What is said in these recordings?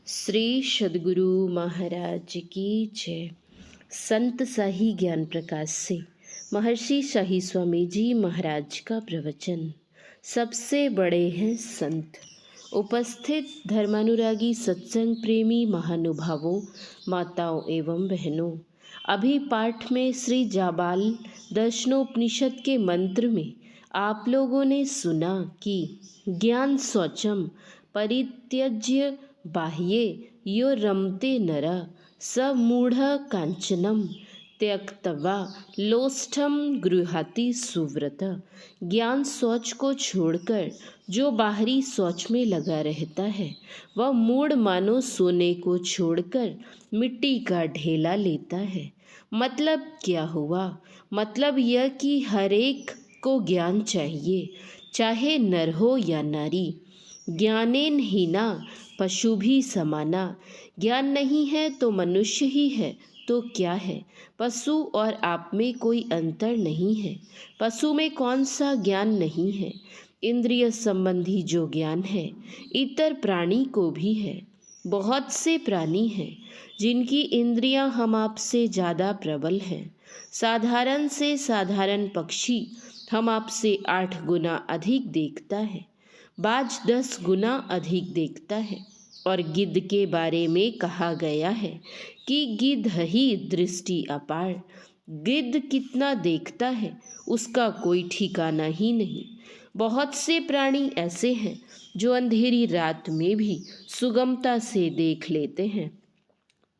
श्री सद्गुरु महाराज की जय। संत शाही ज्ञान प्रकाश से महर्षि शाही स्वामी जी महाराज का प्रवचन। सबसे बड़े हैं संत। उपस्थित धर्मानुरागी सत्संग प्रेमी महानुभावों, माताओं एवं बहनों, अभी पाठ में श्री जाबाल दर्शनोपनिषद के मंत्र में आप लोगों ने सुना कि ज्ञान शौचम परित्यज्य बाह्ये यो रमते नरा स मूढ़ कांचनम त्यक्त्वा लोष्ठम गृहाति सुव्रत। ज्ञान शौच को छोड़कर जो बाहरी शौच में लगा रहता है वह मूढ़ मानो सोने को छोड़कर मिट्टी का ढेला लेता है। मतलब क्या हुआ? मतलब यह कि हर एक को ज्ञान चाहिए, चाहे नर हो या नारी। ज्ञानेन हीना पशु भी समाना। ज्ञान नहीं है तो मनुष्य ही है तो क्या है? पशु और आप में कोई अंतर नहीं है। पशु में कौन सा ज्ञान नहीं है? इंद्रिय संबंधी जो ज्ञान है इतर प्राणी को भी है। बहुत से प्राणी हैं जिनकी इंद्रियां हम आपसे ज़्यादा प्रबल हैं। साधारण से साधारण पक्षी हम आपसे 8 गुना अधिक देखता है, बाज 10 गुना अधिक देखता है। और गिद्ध के बारे में कहा गया है कि गिद्ध ही दृष्टि अपार। गिद्ध कितना देखता है उसका कोई ठिकाना ही नहीं। बहुत से प्राणी ऐसे हैं जो अंधेरी रात में भी सुगमता से देख लेते हैं।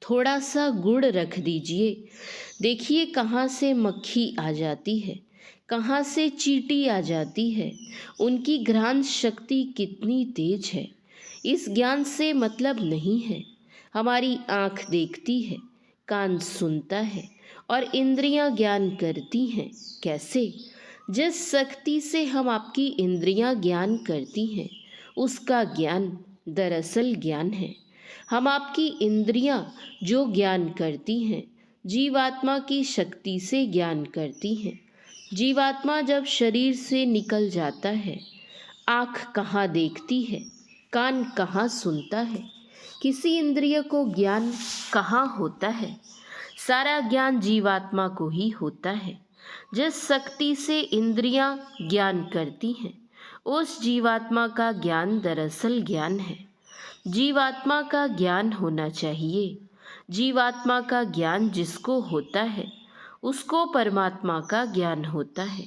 थोड़ा सा गुड़ रख दीजिए, देखिए कहाँ से मक्खी आ जाती है, कहाँ से चींटी आ जाती है। उनकी घ्राण शक्ति कितनी तेज है। इस ज्ञान से मतलब नहीं है। हमारी आँख देखती है, कान सुनता है और इंद्रियां ज्ञान करती हैं। कैसे? जिस शक्ति से हम आपकी इंद्रियां ज्ञान करती हैं उसका ज्ञान दरअसल ज्ञान है। हम आपकी इंद्रियां जो ज्ञान करती हैं जीवात्मा की शक्ति से ज्ञान करती हैं। जीवात्मा जब शरीर से निकल जाता है, आँख कहाँ देखती है, कान कहाँ सुनता है, किसी इंद्रिय को ज्ञान कहाँ होता है? सारा ज्ञान जीवात्मा को ही होता है। जिस शक्ति से इंद्रियां ज्ञान करती हैं उस जीवात्मा का ज्ञान दरअसल ज्ञान है। जीवात्मा का ज्ञान होना चाहिए। जीवात्मा का ज्ञान जिसको होता है उसको परमात्मा का ज्ञान होता है।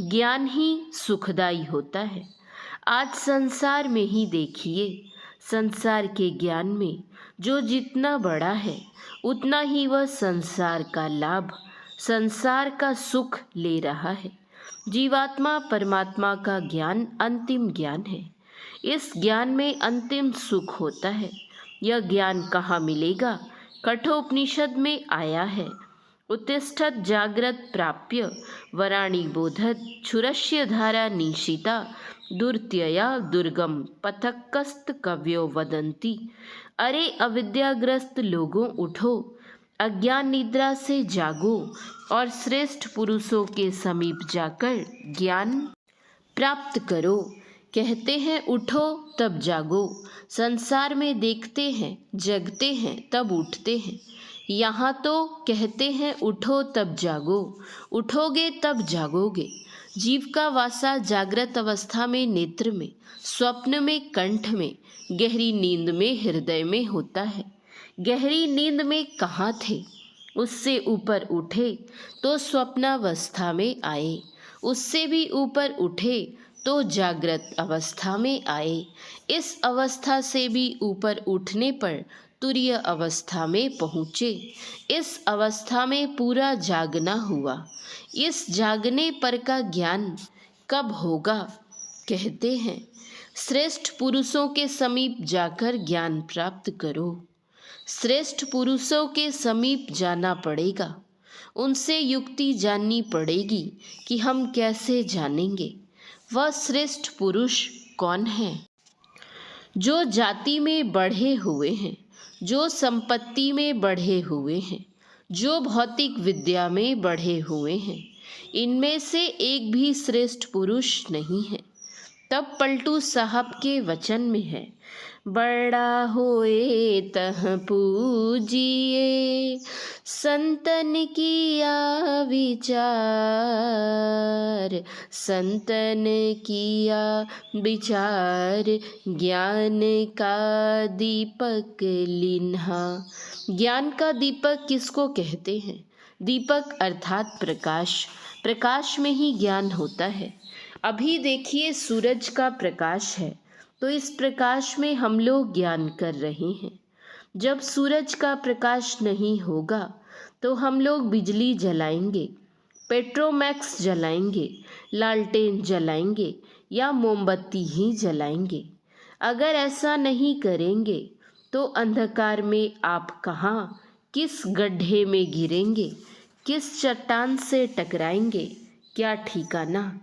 ज्ञान ही सुखदाई होता है। आज संसार में ही देखिए, संसार के ज्ञान में जो जितना बड़ा है उतना ही वह संसार का लाभ, संसार का सुख ले रहा है। जीवात्मा परमात्मा का ज्ञान अंतिम ज्ञान है। इस ज्ञान में अंतिम सुख होता है। यह ज्ञान कहाँ मिलेगा? कठोपनिषद में आया है, उत्तिष्ठत् जाग्रत प्राप्य वराणि बोधत क्षुरस्य धारा निशिता दुर्त्यया दुर्गम पथकस्त कव्यो वदंती। अरे अविद्याग्रस्त लोगों, उठो, अज्ञान निद्रा से जागो और श्रेष्ठ पुरुषों के समीप जाकर ज्ञान प्राप्त करो। कहते हैं उठो तब जागो। संसार में देखते हैं, जगते हैं तब उठते हैं। यहाँ तो कहते हैं उठो तब जागो, उठोगे तब जागोगे। जीव का वासा जागृत अवस्था में नेत्र में, स्वप्न में कंठ में, गहरी नींद में हृदय में होता है। गहरी नींद में कहाँ थे? उससे ऊपर उठे तो स्वप्नावस्था में आए, उससे भी ऊपर उठे तो जागृत अवस्था में आए। इस अवस्था से भी ऊपर उठने पर तुरीय अवस्था में पहुँचे। इस अवस्था में पूरा जागना हुआ। इस जागने पर का ज्ञान कब होगा? कहते हैं श्रेष्ठ पुरुषों के समीप जाकर ज्ञान प्राप्त करो। श्रेष्ठ पुरुषों के समीप जाना पड़ेगा, उनसे युक्ति जाननी पड़ेगी कि हम कैसे जानेंगे वह श्रेष्ठ पुरुष कौन है। जो जाति में बढ़े हुए हैं, जो संपत्ति में बढ़े हुए हैं, जो भौतिक विद्या में बढ़े हुए हैं, इनमें से एक भी श्रेष्ठ पुरुष नहीं है। तब पलटू साहब के वचन में है, बड़ा होए तह पूजिए, संतन किया विचार, संतन किया विचार, ज्ञान का दीपक लिन्हा। ज्ञान का दीपक किसको कहते हैं? दीपक अर्थात प्रकाश। प्रकाश में ही ज्ञान होता है। अभी देखिए सूरज का प्रकाश है, तो इस प्रकाश में हम लोग ज्ञान कर रहे हैं। जब सूरज का प्रकाश नहीं होगा तो हम लोग बिजली जलाएंगे, पेट्रोमैक्स जलाएंगे, लालटेन जलाएंगे या मोमबत्ती ही जलाएंगे। अगर ऐसा नहीं करेंगे तो अंधकार में आप कहाँ, किस गड्ढे में गिरेंगे, किस चट्टान से टकराएंगे, क्या ठिकाना।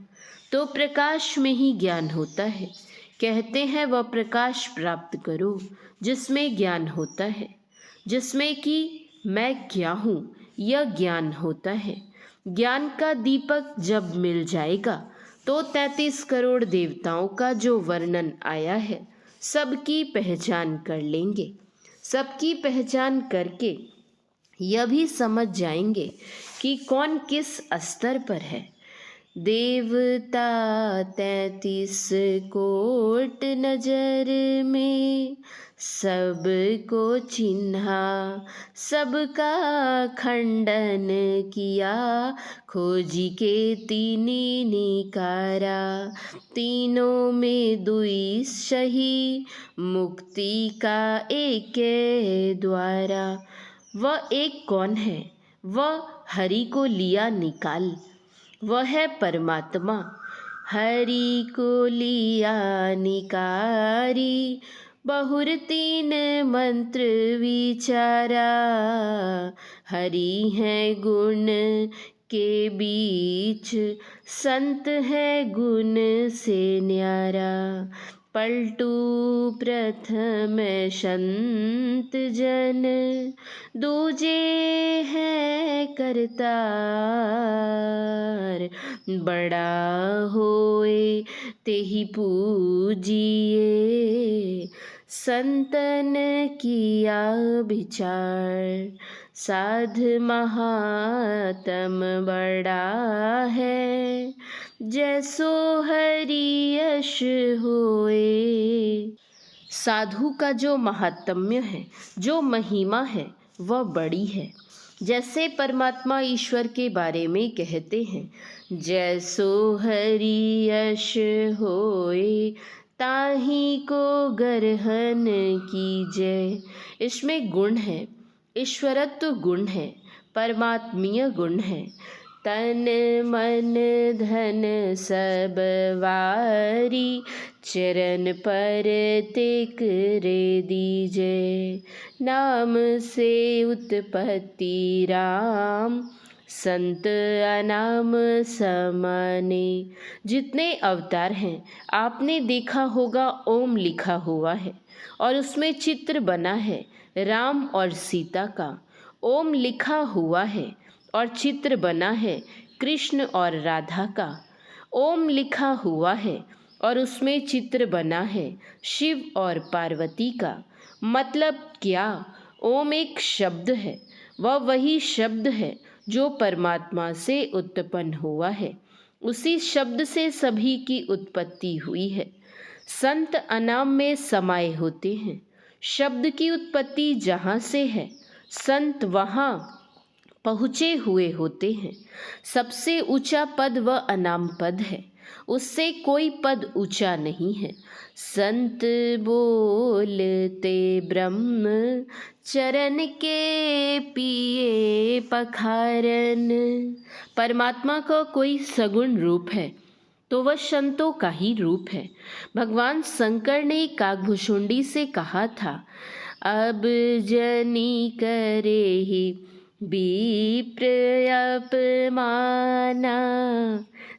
तो प्रकाश में ही ज्ञान होता है। कहते हैं वह प्रकाश प्राप्त करो जिसमें ज्ञान होता है, जिसमें कि मैं क्या हूँ यह ज्ञान होता है। ज्ञान का दीपक जब मिल जाएगा तो 33 करोड़ देवताओं का जो वर्णन आया है सबकी पहचान कर लेंगे। सबकी पहचान करके यह भी समझ जाएंगे कि कौन किस स्तर पर है। देवता 33 कोट नजर में, सबको चिन्हा, सबका खंडन किया, खोजी के तीनी निकारा, तीनों में दुई सही, मुक्ति का एक द्वारा। वह एक कौन है? वह हरि को लिया निकाल, वह है परमात्मा। हरि को लिया निकारी, बहुर 3 मंत्र विचारा, हरि है गुण के बीच, संत है गुण से न्यारा। पलटू प्रथम संत जन, दूजे है करतार, बड़ा होए तेहि पूजिए, संतन किया विचार। साध महात्म बड़ा है, जैसो हरि यश होए। साधु का जो महात्म्य है, जो महिमा है, वह बड़ी है। जैसे परमात्मा ईश्वर के बारे में कहते हैं, जैसो हरि यश होए, ताही को गरहन कीजय। इसमें गुण है, ईश्वरत्व गुण है, परमात्मीय गुण है। तन मन धन सब वारी, चरण पर टेक रे दीजय। नाम से उत्पत्ति राम, संत अनाम समाने। जितने अवतार हैं आपने देखा होगा ओम लिखा हुआ है और उसमें चित्र बना है राम और सीता का। ओम लिखा हुआ है और चित्र बना है कृष्ण और राधा का। ओम लिखा हुआ है और उसमें चित्र बना है शिव और पार्वती का। मतलब क्या? ओम एक शब्द है, वह वही शब्द है जो परमात्मा से उत्पन्न हुआ है। उसी शब्द से सभी की उत्पत्ति हुई है। संत अनाम में समाये होते हैं। शब्द की उत्पत्ति जहाँ से है, संत वहाँ पहुँचे हुए होते हैं। सबसे ऊंचा पद वह अनाम पद है, उससे कोई पद ऊंचा नहीं है। संत बोलते ब्रह्म, चरण के पिए पखारन। परमात्मा का कोई सगुण रूप है तो वह संतों का ही रूप है। भगवान शंकर ने काकभुशुंडी से कहा था, अब जनी करे ही विप्र अपमाना,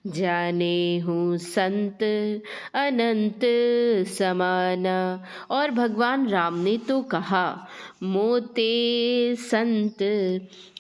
जाने हूँ संत अनंत समाना। और भगवान राम ने तो कहा, मोते संत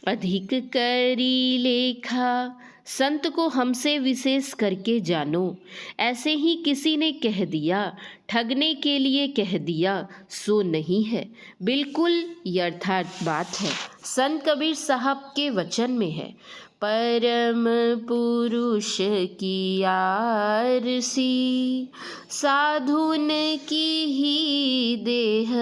अधिक करी लेखा, संत को हमसे विशेष करके जानो। ऐसे ही किसी ने कह दिया, ठगने के लिए कह दिया, सो नहीं है, बिल्कुल यथार्थ बात है। संत कबीर साहब के वचन में है, परम पुरुष की आरसी साधुन की ही देह,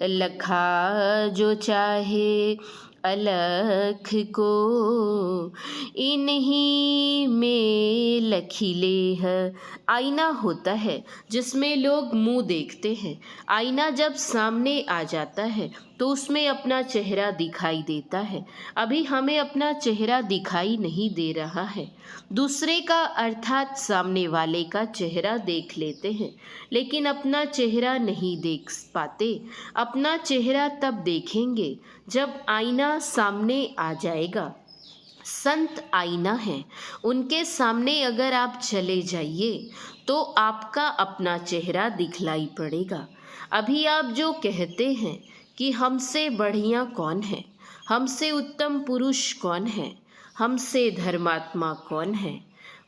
लखा जो चाहे अलख को इन्हीं में लखी लेह। आईना होता है जिसमें लोग मुंह देखते हैं। आईना जब सामने आ जाता है तो उसमें अपना चेहरा दिखाई देता है। अभी हमें अपना चेहरा दिखाई नहीं दे रहा है, दूसरे का अर्थात सामने वाले का चेहरा देख लेते हैं, लेकिन अपना चेहरा नहीं देख पाते। अपना चेहरा तब देखेंगे जब आईना सामने आ जाएगा। संत आईना है, उनके सामने अगर आप चले जाइए तो आपका अपना चेहरा दिखलाई पड़ेगा। अभी आप जो कहते हैं कि हमसे बढ़िया कौन है, हमसे उत्तम पुरुष कौन है, हमसे धर्मात्मा कौन है,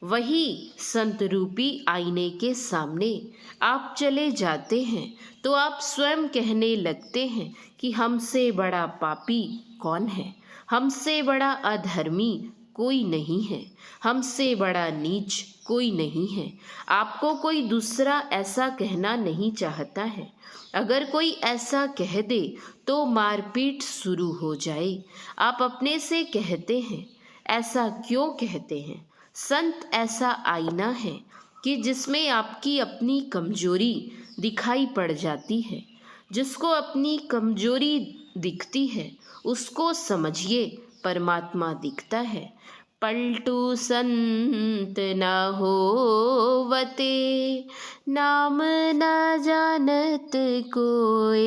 वही संत रूपी आईने के सामने आप चले जाते हैं तो आप स्वयं कहने लगते हैं कि हमसे बड़ा पापी कौन है, हमसे बड़ा अधर्मी कोई नहीं है, हमसे बड़ा नीच कोई नहीं है। आपको कोई दूसरा ऐसा कहना नहीं चाहता है। अगर कोई ऐसा कह दे तो मारपीट शुरू हो जाए। आप अपने से कहते हैं, ऐसा क्यों कहते हैं? संत ऐसा आईना है कि जिसमें आपकी अपनी कमजोरी दिखाई पड़ जाती है। जिसको अपनी कमजोरी दिखती है उसको समझिए परमात्मा दिखता है। पलटू संत न होवते, नाम न जानत कोय,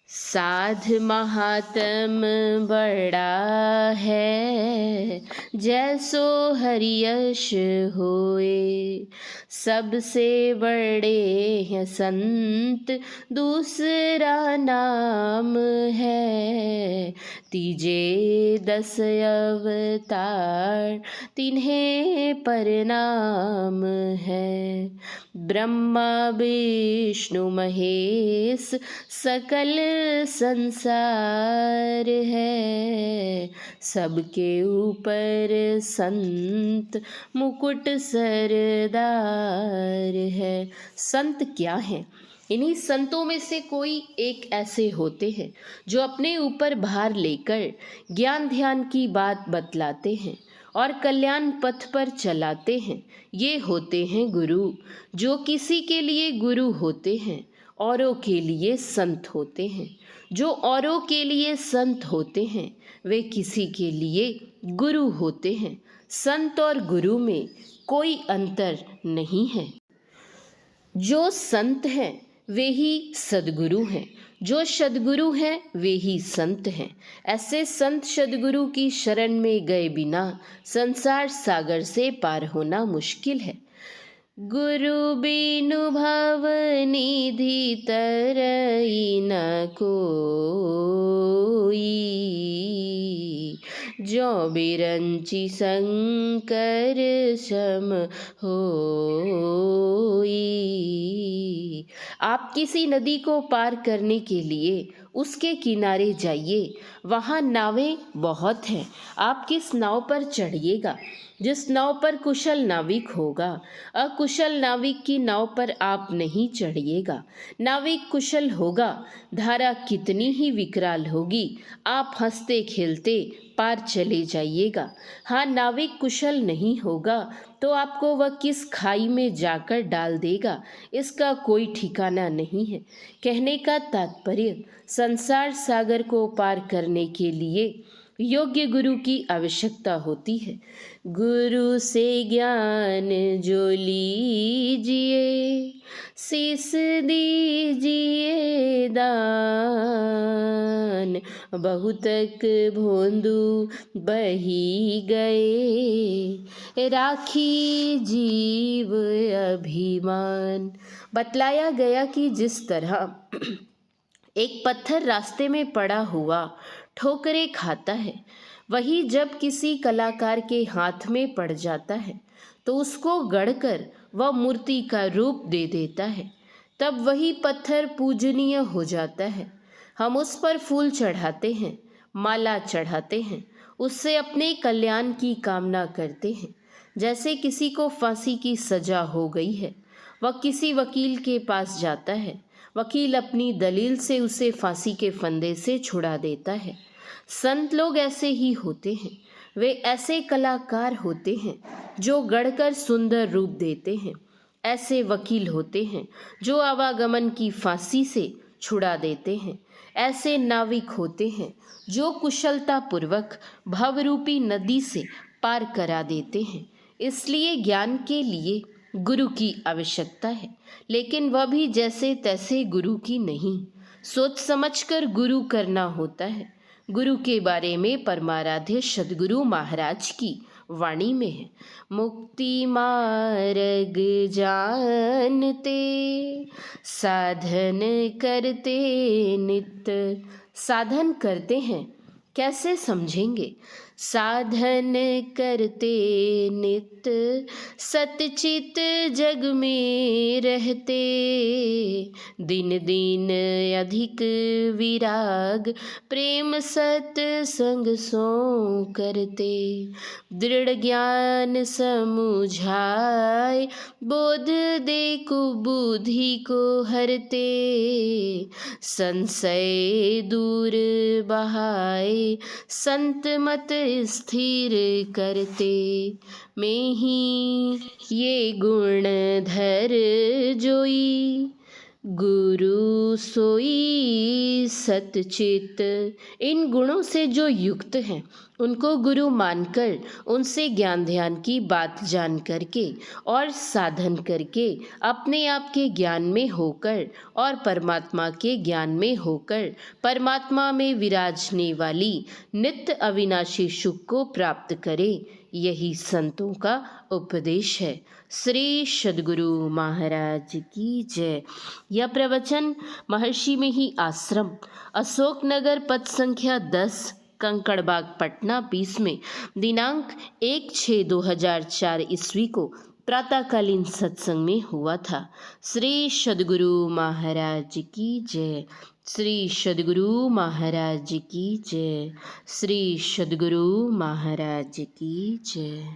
साध महात्म बड़ा है, जैसो हरियश होए। सबसे बड़े हैं संत, दूसरा नाम है, तीजे 10 अवतार तिन्हें प्रणाम है। ब्रह्मा विष्णु महेश सकल संसार है, सबके ऊपर संत मुकुट सरदार है। संत क्या है? इन्हीं संतों में से कोई एक ऐसे होते हैं जो अपने ऊपर भार लेकर ज्ञान ध्यान की बात बतलाते हैं और कल्याण पथ पर चलाते हैं। ये होते हैं गुरु। जो किसी के लिए गुरु होते हैं औरों के लिए संत होते हैं। जो औरों के लिए संत होते हैं वे किसी के लिए गुरु होते हैं। संत और गुरु में कोई अंतर नहीं है। जो संत हैं वे ही सद्गुरु हैं, जो सद्गुरु हैं वे ही संत हैं। ऐसे संत सद्गुरु की शरण में गए बिना संसार सागर से पार होना मुश्किल है। गुरु बिनु भव निधि तरई न कोई, जो बिरंची शंकर सम होई। आप किसी नदी को पार करने के लिए उसके किनारे जाइए, वहाँ नावें बहुत हैं। आप किस नाव पर चढ़िएगा? जिस नाव पर कुशल नाविक होगा। अकुशल नाविक की नाव पर आप नहीं चढ़िएगा। नाविक कुशल होगा, धारा कितनी ही विकराल होगी, आप हंसते खेलते पार चले जाइएगा। हाँ, नाविक कुशल नहीं होगा तो आपको वह किस खाई में जाकर डाल देगा, इसका कोई ठिकाना नहीं है। कहने का तात्पर्य, संसार सागर को पार करने के लिए योग्य गुरु की आवश्यकता होती है। गुरु से ज्ञान जो लीजिए, शीस दीजिए दान। बहुतक भोंदू बही गए, राखी जीव अभिमान। बतलाया गया कि जिस तरह एक पत्थर रास्ते में पड़ा हुआ ठोकरें खाता है, वही जब किसी कलाकार के हाथ में पड़ जाता है तो उसको गढ़कर वह मूर्ति का रूप दे देता है। तब वही पत्थर पूजनीय हो जाता है। हम उस पर फूल चढ़ाते हैं, माला चढ़ाते हैं, उससे अपने कल्याण की कामना करते हैं। जैसे किसी को फांसी की सजा हो गई है, वह किसी वकील के पास जाता है। वकील अपनी दलील से उसे फांसी के फंदे से छुड़ा देता है। संत लोग ऐसे ही होते हैं। वे ऐसे कलाकार होते हैं जो गढ़कर सुंदर रूप देते हैं। ऐसे वकील होते हैं जो आवागमन की फांसी से छुड़ा देते हैं। ऐसे नाविक होते हैं जो कुशलतापूर्वक भवरूपी नदी से पार करा देते हैं। इसलिए ज्ञान के लिए गुरु की आवश्यकता है, लेकिन वह भी जैसे तैसे गुरु की नहीं, सोच समझकर गुरु करना होता है। गुरु के बारे में परमाराध्य सद्गुरु महाराज की वाणी में है, मुक्ति मार्ग जानते साधन करते नित्य। साधन करते हैं, कैसे समझेंगे? साधन करते नित्य सतचित जग में रहते, दिन दिन अधिक विराग प्रेम सत्संग सो करते। दृढ़ ज्ञान समुझाए बोध दे कुबुद्धि को हरते, संशय दूर बहाए संत मत स्थिर करते। में ही ये गुण धर जोई गुरु सोई सतचित। इन गुणों से जो युक्त हैं उनको गुरु मानकर उनसे ज्ञान ध्यान की बात जान करके और साधन करके अपने आप के ज्ञान में होकर और परमात्मा के ज्ञान में होकर परमात्मा में विराजने वाली नित्य अविनाशी सुख को प्राप्त करे। यही संतों का उपदेश है। श्री सद्गुरु महाराज की जय। यह प्रवचन महर्षि में ही आश्रम, अशोकनगर, पद संख्या 10, कंकड़बाग, पटना 20 में दिनांक 1/6/2004 ईस्वी को प्रातःकालीन सत्संग में हुआ था। श्री सद्गुरु महाराज की जय। श्री सद्गुरु महाराज की जय। श्री सद्गुरु महाराज की जय।